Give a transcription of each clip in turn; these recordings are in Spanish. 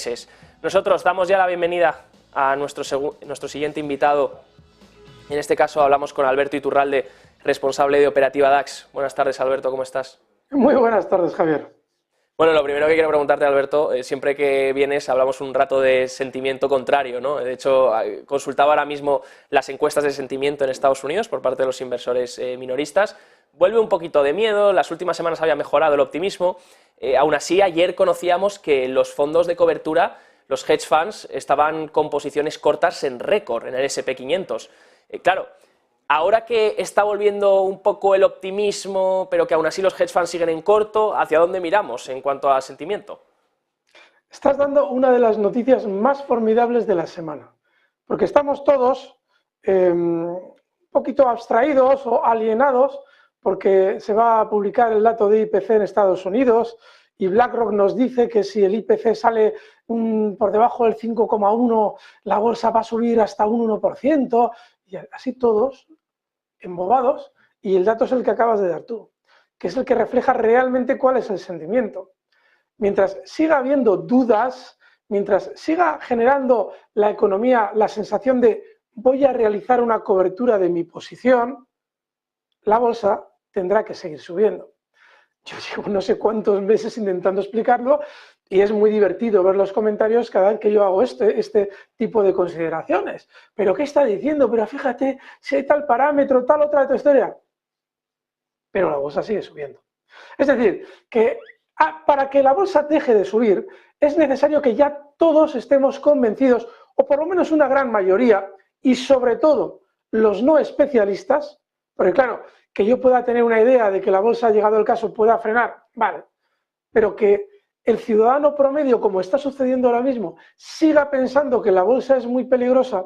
meses. Nosotros damos ya la bienvenida a nuestro siguiente invitado. En este caso hablamos con Alberto Iturralde, responsable de Operativa DAX. Buenas tardes, Alberto, ¿cómo estás? Muy buenas tardes, Javier. Bueno, lo primero que quiero preguntarte, Alberto, siempre que vienes hablamos un rato de sentimiento contrario, ¿no? De hecho, consultaba ahora mismo las encuestas de sentimiento en Estados Unidos por parte de los inversores minoristas. Vuelve un poquito de miedo, las últimas semanas había mejorado el optimismo. Aún así, ayer conocíamos que los fondos de cobertura, los hedge funds, estaban con posiciones cortas en récord en el S&P 500. Claro, ahora que está volviendo un poco el optimismo, pero que aún así los hedge funds siguen en corto, ¿hacia dónde miramos en cuanto a sentimiento? Estás dando una de las noticias más formidables de la semana, porque estamos todos un poquito abstraídos o alienados, porque se va a publicar el dato de IPC en Estados Unidos y BlackRock nos dice que si el IPC sale por debajo del 5,1, la bolsa va a subir hasta un 1%, y así todos embobados, y el dato es el que acabas de dar tú, que es el que refleja realmente cuál es el sentimiento. Mientras siga habiendo dudas, mientras siga generando la economía la sensación de voy a realizar una cobertura de mi posición, la bolsa tendrá que seguir subiendo. Yo llevo no sé cuántos meses intentando explicarlo y es muy divertido ver los comentarios cada vez que yo hago este tipo de consideraciones. ¿Pero qué está diciendo? Pero fíjate, si hay tal parámetro, tal otra historia. Pero la bolsa sigue subiendo. Es decir, que para que la bolsa deje de subir es necesario que ya todos estemos convencidos, o por lo menos una gran mayoría, y sobre todo los no especialistas, porque claro, que yo pueda tener una idea de que la bolsa, llegado el caso, pueda frenar, vale, pero que el ciudadano promedio, como está sucediendo ahora mismo, siga pensando que la bolsa es muy peligrosa,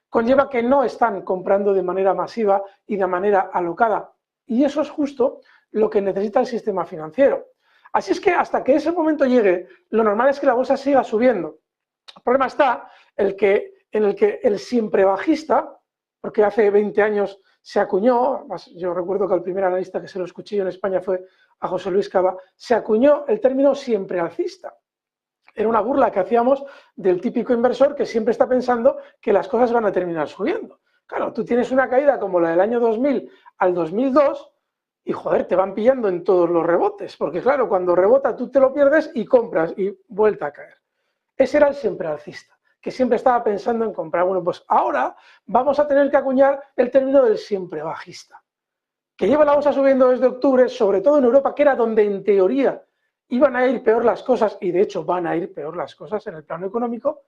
conlleva que no están comprando de manera masiva y de manera alocada. Y eso es justo lo que necesita el sistema financiero. Así es que hasta que ese momento llegue, lo normal es que la bolsa siga subiendo. El problema está en el que el siempre bajista, porque hace 20 años se acuñó, yo recuerdo que el primer analista que se lo escuché yo en España fue a José Luis Cava, se acuñó el término siempre alcista. Era una burla que hacíamos del típico inversor que siempre está pensando que las cosas van a terminar subiendo. Claro, tú tienes una caída como la del año 2000 al 2002 y joder, te van pillando en todos los rebotes, porque claro, cuando rebota tú te lo pierdes y compras y vuelta a caer. Ese era el siempre alcista, que siempre estaba pensando en comprar. Bueno, pues ahora vamos a tener que acuñar el término del siempre bajista, que lleva la bolsa subiendo desde octubre, sobre todo en Europa, que era donde en teoría iban a ir peor las cosas, y de hecho van a ir peor las cosas en el plano económico,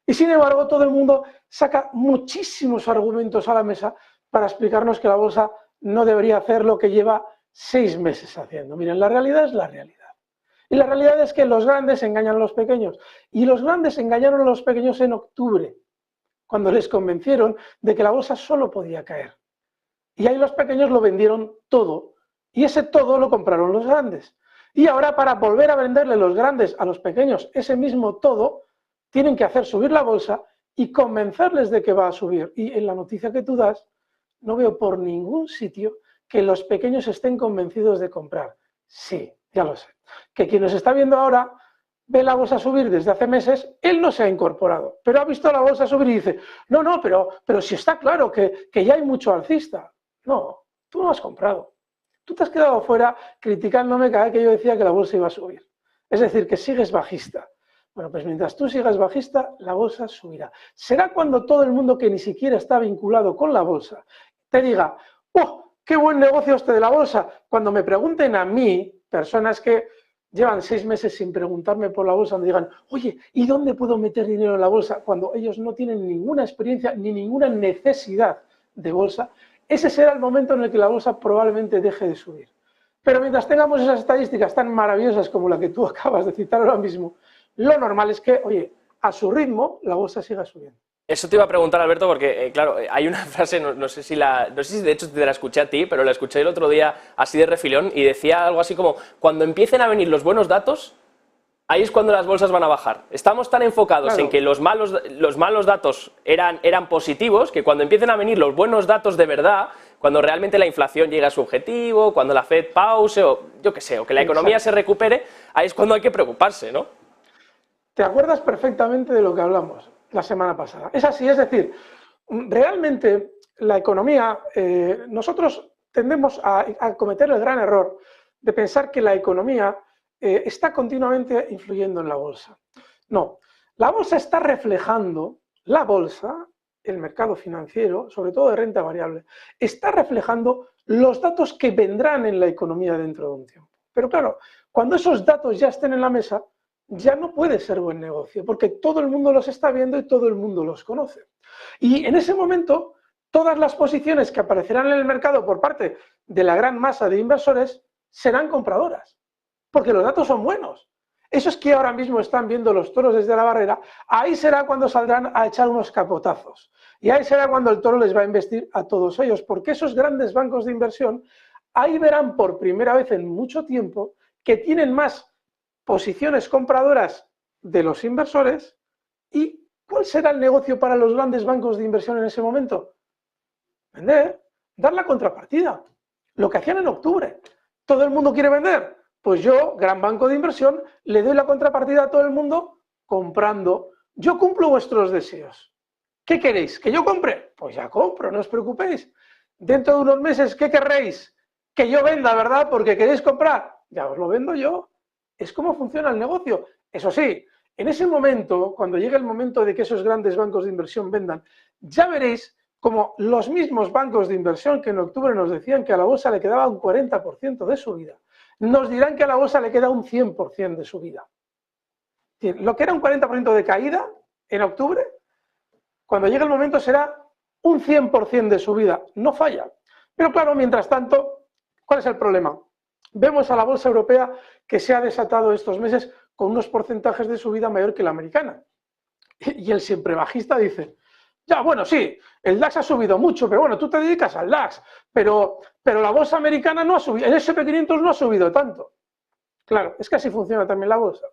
y sin embargo todo el mundo saca muchísimos argumentos a la mesa para explicarnos que la bolsa no debería hacer lo que lleva 6 meses haciendo. Miren, la realidad es la realidad. Y la realidad es que los grandes engañan a los pequeños. Y los grandes engañaron a los pequeños en octubre, cuando les convencieron de que la bolsa solo podía caer. Y ahí los pequeños lo vendieron todo. Y ese todo lo compraron los grandes. Y ahora, para volver a venderle los grandes a los pequeños ese mismo todo, tienen que hacer subir la bolsa y convencerles de que va a subir. Y en la noticia que tú das, no veo por ningún sitio que los pequeños estén convencidos de comprar. Sí, ya lo sé. Que quien nos está viendo ahora ve la bolsa subir desde hace meses, él no se ha incorporado, pero ha visto la bolsa subir y dice, no, pero si está claro que ya hay mucho alcista. No, tú no has comprado. Tú te has quedado fuera criticándome cada vez que yo decía que la bolsa iba a subir. Es decir, que sigues bajista. Bueno, pues mientras tú sigas bajista, la bolsa subirá. Será cuando todo el mundo que ni siquiera está vinculado con la bolsa te diga, ¡oh, qué buen negocio este de la bolsa! Cuando me pregunten a mí, personas que llevan 6 meses sin preguntarme por la bolsa, me digan, oye, ¿y dónde puedo meter dinero en la bolsa? Cuando ellos no tienen ninguna experiencia ni ninguna necesidad de bolsa, ese será el momento en el que la bolsa probablemente deje de subir. Pero mientras tengamos esas estadísticas tan maravillosas como la que tú acabas de citar ahora mismo, lo normal es que, oye, a su ritmo la bolsa siga subiendo. Eso te iba a preguntar, Alberto, porque, claro, hay una frase, no sé si de hecho te la escuché a ti, pero la escuché el otro día así de refilón y decía algo así como, cuando empiecen a venir los buenos datos, ahí es cuando las bolsas van a bajar. Estamos tan enfocados en que los malos datos eran positivos, que cuando empiecen a venir los buenos datos de verdad, cuando realmente la inflación llegue a su objetivo, cuando la Fed pause, o yo qué sé, o que la economía se recupere, ahí es cuando hay que preocuparse, ¿no? te acuerdas perfectamente de lo que hablamos la semana pasada. Es así, es decir, realmente la economía, nosotros tendemos a cometer el gran error de pensar que la economía está continuamente influyendo en la bolsa. No, la bolsa está reflejando, la bolsa, el mercado financiero, sobre todo de renta variable, está reflejando los datos que vendrán en la economía dentro de un tiempo. Pero claro, cuando esos datos ya estén en la mesa, ya no puede ser buen negocio, porque todo el mundo los está viendo y todo el mundo los conoce. Y en ese momento, todas las posiciones que aparecerán en el mercado por parte de la gran masa de inversores serán compradoras, porque los datos son buenos. Esos que ahora mismo están viendo los toros desde la barrera, ahí será cuando saldrán a echar unos capotazos. Y ahí será cuando el toro les va a investir a todos ellos, porque esos grandes bancos de inversión, ahí verán por primera vez en mucho tiempo que tienen más posiciones compradoras de los inversores. ¿Y cuál será el negocio para los grandes bancos de inversión en ese momento? Vender, dar la contrapartida. Lo que hacían en octubre. ¿Todo el mundo quiere vender? Pues yo, gran banco de inversión, le doy la contrapartida a todo el mundo comprando. Yo cumplo vuestros deseos. ¿Qué queréis? ¿Que yo compre? Pues ya compro, no os preocupéis. Dentro de unos meses, ¿qué querréis? Que yo venda, ¿verdad? Porque queréis comprar. Ya os lo vendo yo. Es como funciona el negocio. Eso sí, en ese momento, cuando llegue el momento de que esos grandes bancos de inversión vendan, ya veréis como los mismos bancos de inversión que en octubre nos decían que a la bolsa le quedaba un 40% de subida, nos dirán que a la bolsa le queda un 100% de subida. Lo que era un 40% de caída en octubre, cuando llegue el momento será un 100% de subida. No falla. Pero claro, mientras tanto, ¿cuál es el problema? Vemos a la bolsa europea que se ha desatado estos meses con unos porcentajes de subida mayor que la americana. Y el siempre bajista dice, ya, bueno, sí, el DAX ha subido mucho, pero bueno, tú te dedicas al DAX, pero la bolsa americana no ha subido, el SP500 no ha subido tanto. Claro, es que así funciona también la bolsa.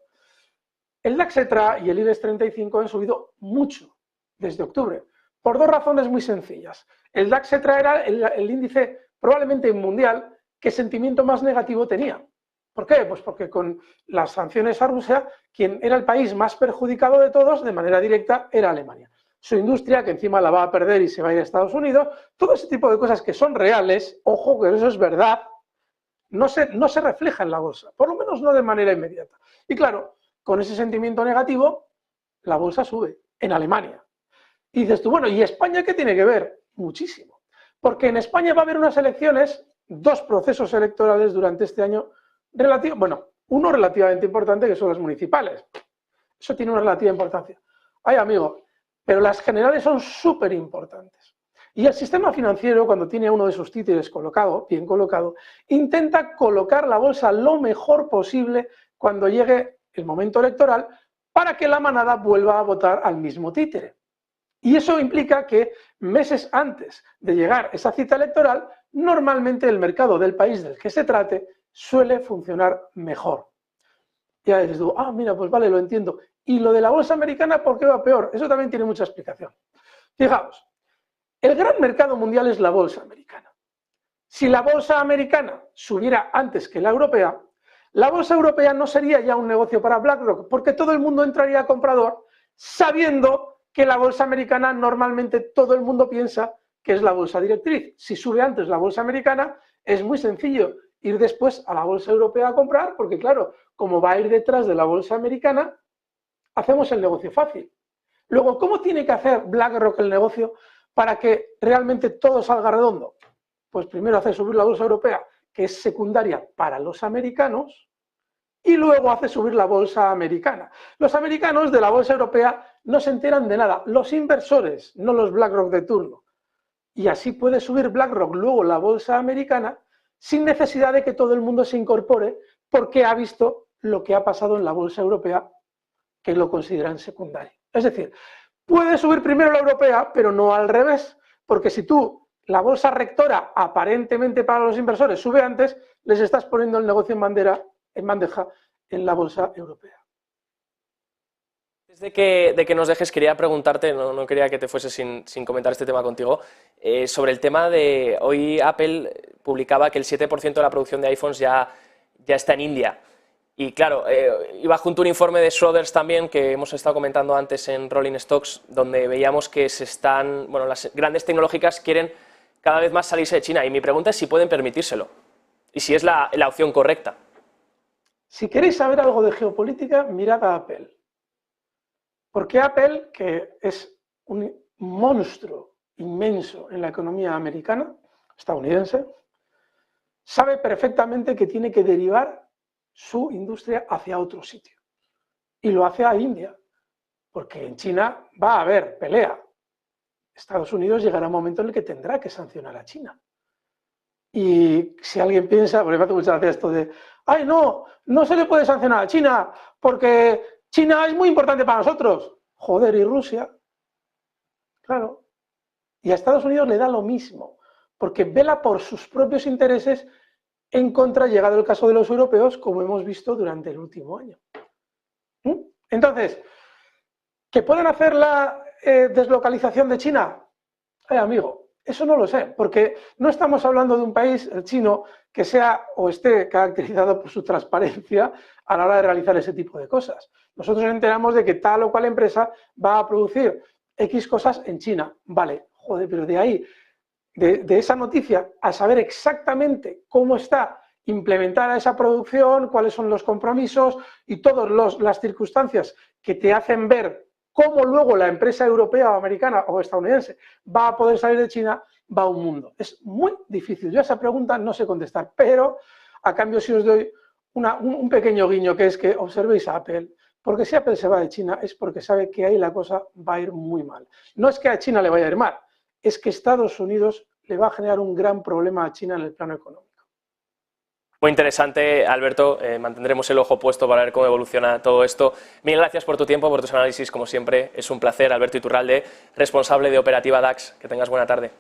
El DAX ETRA y el IBEX 35 han subido mucho desde octubre, por dos razones muy sencillas. El DAX ETRA era el índice probablemente mundial que sentimiento más negativo tenía. ¿Por qué? Pues porque con las sanciones a Rusia, quien era el país más perjudicado de todos, de manera directa, era Alemania. Su industria, que encima la va a perder y se va a ir a Estados Unidos, todo ese tipo de cosas que son reales, ojo que eso es verdad, no se refleja en la bolsa, por lo menos no de manera inmediata. Y claro, con ese sentimiento negativo, la bolsa sube en Alemania. Y dices tú, bueno, ¿y España qué tiene que ver? Muchísimo. Porque en España va a haber unas elecciones, dos procesos electorales durante este año, uno relativamente importante, que son las municipales. Eso tiene una relativa importancia. Ay, amigo, pero las generales son súper importantes. Y el sistema financiero, cuando tiene uno de sus títeres colocado, bien colocado, intenta colocar la bolsa lo mejor posible cuando llegue el momento electoral para que la manada vuelva a votar al mismo títere. Y eso implica que meses antes de llegar esa cita electoral, normalmente el mercado del país del que se trate suele funcionar mejor. Ya dices tú, mira, pues vale, lo entiendo. Y lo de la bolsa americana, ¿por qué va peor? Eso también tiene mucha explicación. Fijaos, el gran mercado mundial es la bolsa americana. Si la bolsa americana subiera antes que la europea no sería ya un negocio para BlackRock, porque todo el mundo entraría a comprador sabiendo que la bolsa americana normalmente todo el mundo piensa que es la bolsa directriz. Si sube antes la bolsa americana, es muy sencillo ir después a la bolsa europea a comprar, porque claro, como va a ir detrás de la bolsa americana, hacemos el negocio fácil. Luego, ¿cómo tiene que hacer BlackRock el negocio para que realmente todo salga redondo? Pues primero hace subir la bolsa europea, que es secundaria para los americanos, y luego hace subir la bolsa americana. Los americanos de la bolsa europea no se enteran de nada, los inversores, no los BlackRock de turno. Y así puede subir BlackRock luego la bolsa americana sin necesidad de que todo el mundo se incorpore porque ha visto lo que ha pasado en la bolsa europea, que lo consideran secundario. Es decir, puede subir primero la europea, pero no al revés, porque si tú, la bolsa rectora, aparentemente para los inversores, sube antes, les estás poniendo el negocio en bandeja en la bolsa europea. Antes de que nos dejes, quería preguntarte, no quería que te fuese sin comentar este tema contigo, sobre el tema de, hoy Apple publicaba que el 7% de la producción de iPhones ya está en India. Y claro, iba junto un informe de Schroders también, que hemos estado comentando antes en Rolling Stocks, donde veíamos que bueno, las grandes tecnológicas quieren cada vez más salirse de China. Y mi pregunta es si pueden permitírselo y si es la opción correcta. Si queréis saber algo de geopolítica, mirad a Apple. Porque Apple, que es un monstruo inmenso en la economía americana, estadounidense, sabe perfectamente que tiene que derivar su industria hacia otro sitio. Y lo hace a India, porque en China va a haber pelea. Estados Unidos llegará un momento en el que tendrá que sancionar a China. Y si alguien piensa, porque me hace mucha gracia esto de, ay, no se le puede sancionar a China, porque China es muy importante para nosotros. Joder, ¿y Rusia? Claro. Y a Estados Unidos le da lo mismo, porque vela por sus propios intereses en contra, llegado el caso de los europeos, como hemos visto durante el último año. Entonces, ¿que pueden hacer la deslocalización de China? Amigo, eso no lo sé, porque no estamos hablando de un país, el chino, que sea o esté caracterizado por su transparencia a la hora de realizar ese tipo de cosas. Nosotros nos enteramos de que tal o cual empresa va a producir X cosas en China. Vale, joder, pero de ahí, de esa noticia, a saber exactamente cómo está implementada esa producción, cuáles son los compromisos y todas las circunstancias que te hacen ver cómo luego la empresa europea o americana o estadounidense va a poder salir de China, va un mundo. Es muy difícil. Yo a esa pregunta no sé contestar, pero a cambio sí os doy un pequeño guiño, que es que observéis a Apple, porque si Apple se va de China es porque sabe que ahí la cosa va a ir muy mal. No es que a China le vaya a ir mal, es que Estados Unidos le va a generar un gran problema a China en el plano económico. Muy interesante, Alberto. Mantendremos el ojo puesto para ver cómo evoluciona todo esto. Mil gracias por tu tiempo, por tus análisis, como siempre. Es un placer, Alberto Iturralde, responsable de Operativa DAX. Que tengas buena tarde.